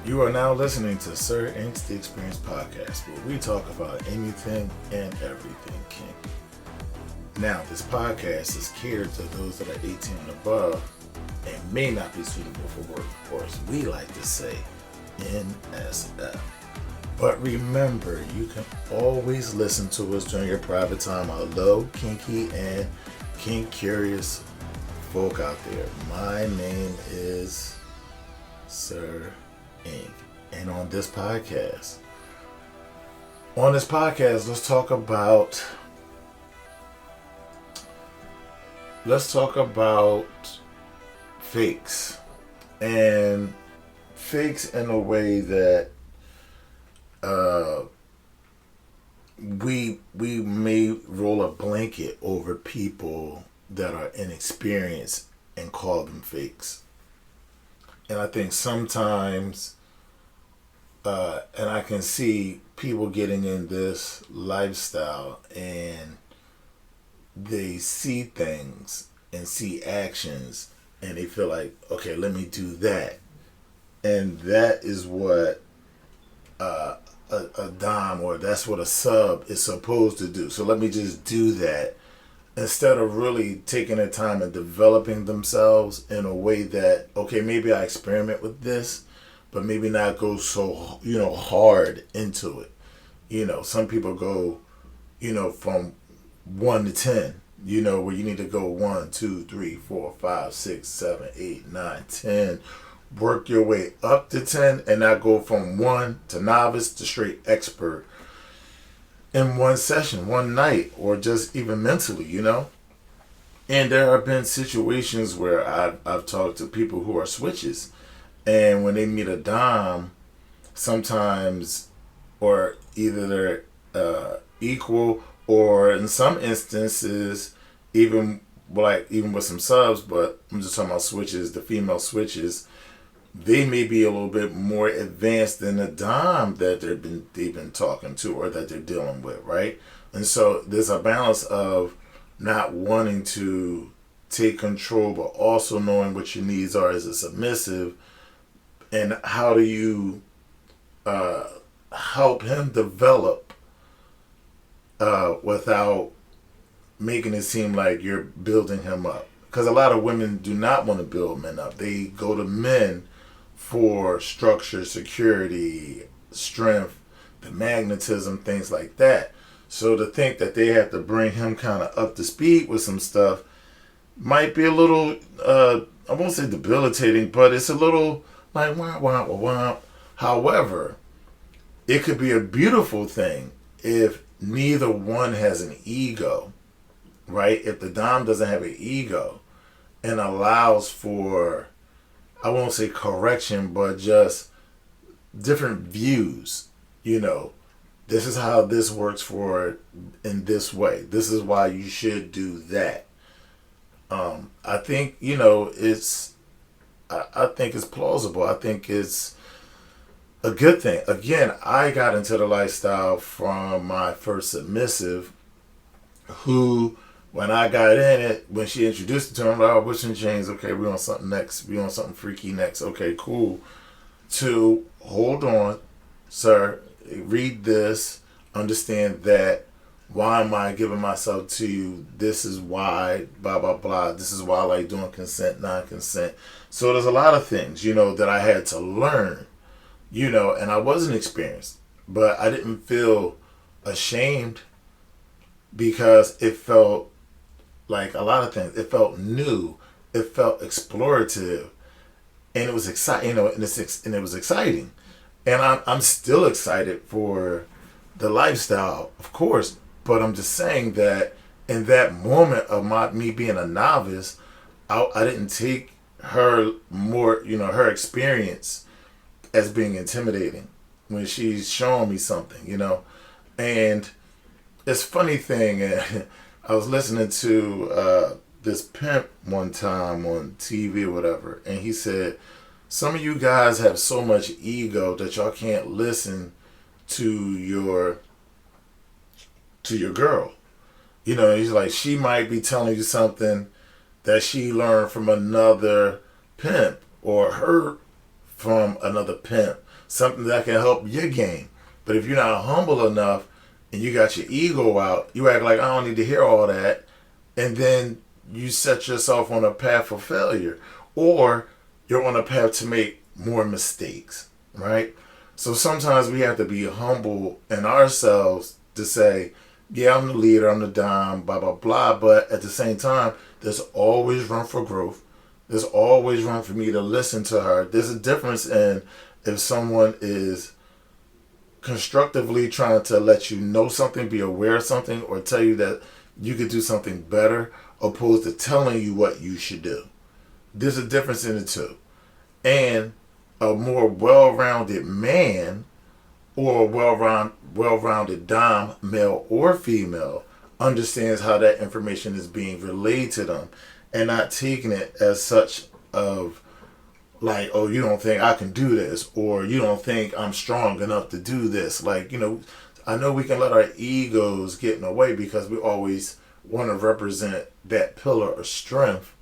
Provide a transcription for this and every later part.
You are now listening to Sir Inks the Experienced podcast, where we talk about anything and everything kink. Now, this podcast is catered to those that are 18 and above and may not be suitable for workforce. We like to say NSF. But remember, you can always listen to us during your private time. Hello, kinky and kink curious folk out there. My name is Sir Ink. And on this podcast, let's talk about fakes. And fakes in a way that we may roll a blanket over people that are inexperienced and call them fakes. And I think sometimes, and I can see people getting in this lifestyle and they see things and see actions and they feel like, okay, let me do that. And that is what a dom, or that's what a sub is supposed to do. So let me just do that, instead of really taking their time and developing themselves in a way that, okay, maybe I experiment with this, but maybe not go so, hard into it. Some people go, from 1 to 10, where you need to go 1, 2, 3, 4, 5, 6, 7, 8, 9, 10. Work your way up to 10 and not go from 1 to novice to straight expert in one session, one night, or just even mentally, And there have been situations where I've talked to people who are switches, and when they meet a dom, sometimes, or either they're equal, or in some instances, even with some subs, but I'm just talking about switches, the female switches, they may be a little bit more advanced than the dom that they've been talking to or that they're dealing with, right? And so there's a balance of not wanting to take control, but also knowing what your needs are as a submissive, and how do you help him develop without making it seem like you're building him up. Because a lot of women do not want to build men up. They go to men for structure, security, strength, the magnetism, things like that. So to think that they have to bring him kind of up to speed with some stuff might be a little, I won't say debilitating, but it's a little like womp, womp, womp. However, it could be a beautiful thing if neither one has an ego, right? If the dom doesn't have an ego and allows for, I won't say correction, but just different views. This is how this works for in this way. This is why you should do that. I think, I think it's plausible. I think it's a good thing. Again, I got into the lifestyle from my first submissive, who, when I got in it, when she introduced it to him, like, what's in chains? Okay, we on something next. We on something freaky next. Okay, cool. To hold on, sir, read this, understand that. Why am I giving myself to you? This is why, blah, blah, blah. This is why I like doing consent, non-consent. So there's a lot of things, that I had to learn, and I wasn't experienced. But I didn't feel ashamed, because it felt like a lot of things. It felt new. It felt explorative. And it was exciting, and it was exciting. And I'm still excited for the lifestyle, of course. But I'm just saying that in that moment of me being a novice, I didn't take her more, her experience as being intimidating when she's showing me something, And it's a funny thing, I was listening to this pimp one time on TV or whatever, and he said, some of you guys have so much ego that y'all can't listen to your girl. He's like, she might be telling you something that she learned from another pimp, or her from another pimp, something that can help your game. But if you're not humble enough and you got your ego out, you act like I don't need to hear all that, and then you set yourself on a path for failure, or you're on a path to make more mistakes, right? So sometimes we have to be humble in ourselves to say, yeah, I'm the leader, I'm the dom, blah, blah, blah. But at the same time, there's always room for growth. There's always room for me to listen to her. There's a difference in if someone is constructively trying to let you know something, be aware of something, or tell you that you could do something better, opposed to telling you what you should do. There's a difference in the two. And a more well-rounded man or a well-rounded dom, male or female, understands how that information is being relayed to them and not taking it as such of like, oh, you don't think I can do this, or you don't think I'm strong enough to do this. Like, I know we can let our egos get in the way because we always want to represent that pillar of strength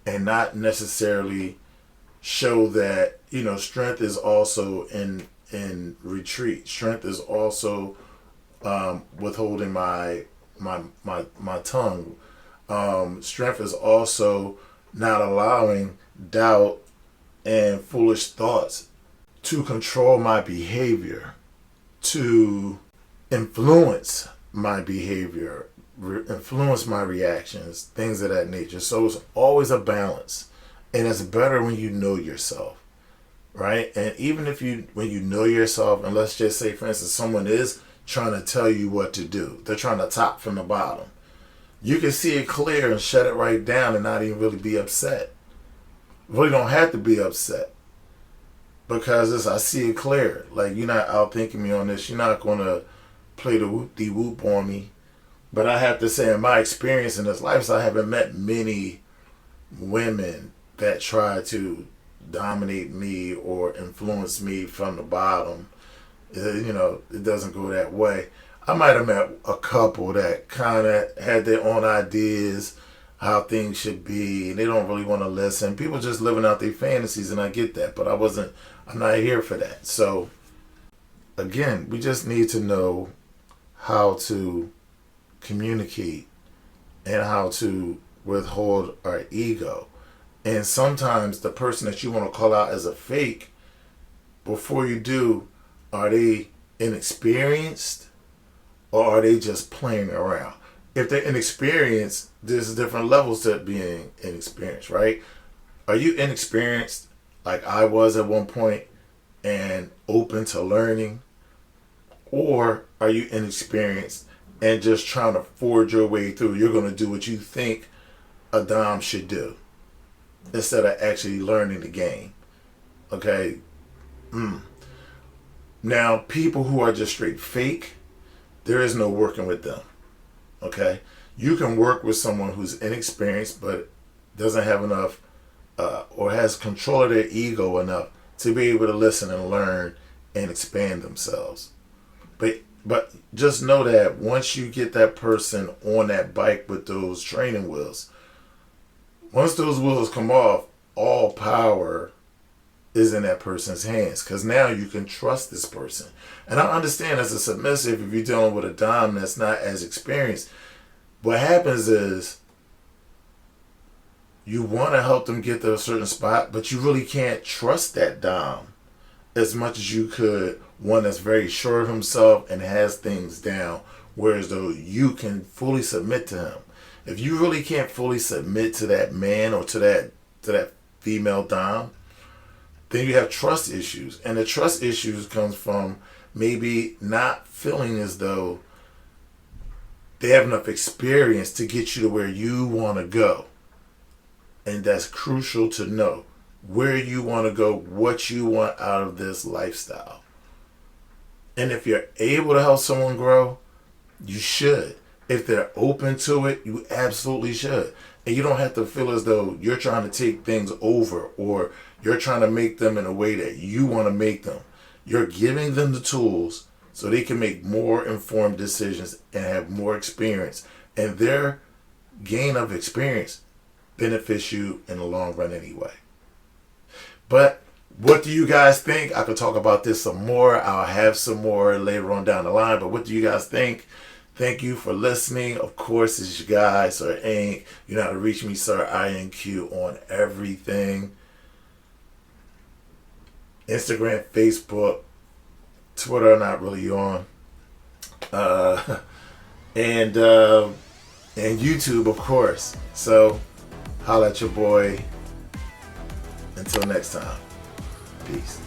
and not necessarily show that, strength is also in retreat. Strength is also withholding my tongue. Strength is also not allowing doubt and foolish thoughts to control my behavior, to influence my behavior, influence my reactions, things of that nature. So it's always a balance, and it's better when you know yourself, right? And even when you know yourself, and let's just say, for instance, someone is trying to tell you what to do, they're trying to top from the bottom, you can see it clear and shut it right down and not even really be upset. Really don't have to be upset, because I see it clear. Like, you're not outthinking me on this. You're not going to play the whoop-de-whoop on me. But I have to say, in my experience in this lifestyle, I haven't met many women that try to dominate me or influence me from the bottom. It doesn't go that way. I might have met a couple that kind of had their own ideas how things should be, and they don't really want to listen. People just living out their fantasies, and I get that, but I'm not here for that. So again, we just need to know how to communicate and how to withhold our ego. And sometimes the person that you want to call out as a fake, before you do, are they inexperienced or are they just playing around? If they're inexperienced, there's different levels to being inexperienced, right? Are you inexperienced like I was at one point and open to learning? Or are you inexperienced and just trying to forge your way through? You're going to do what you think a dom should do instead of actually learning the game. Okay? Now, people who are just straight fake, there is no working with them. Okay? You can work with someone who's inexperienced but doesn't have enough or has control of their ego enough to be able to listen and learn and expand themselves. But just know that once you get that person on that bike with those training wheels, once those wheels come off, all power is in that person's hands, because now you can trust this person. And I understand as a submissive, if you're dealing with a dom that's not as experienced, what happens is you want to help them get to a certain spot, but you really can't trust that dom as much as you could one that's very sure of himself and has things down, whereas though you can fully submit to him. If you really can't fully submit to that man or to that female dom, then you have trust issues. And the trust issues comes from maybe not feeling as though they have enough experience to get you to where you want to go. And that's crucial to know where you want to go, what you want out of this lifestyle. And if you're able to help someone grow, you should. If they're open to it, you absolutely should. And you don't have to feel as though you're trying to take things over or you're trying to make them in a way that you want to make them. You're giving them the tools so they can make more informed decisions and have more experience. And their gain of experience benefits you in the long run anyway. But What do you guys think? I could talk about this some more. I'll have some more later on down the line. But what do you guys think? Thank you for listening. Of course, it's your guy, Sir Ink. You know how to reach me, Sir INQ, on everything. Instagram, Facebook, Twitter, I'm not really on. And YouTube, of course. So, holla at your boy. Until next time. Peace.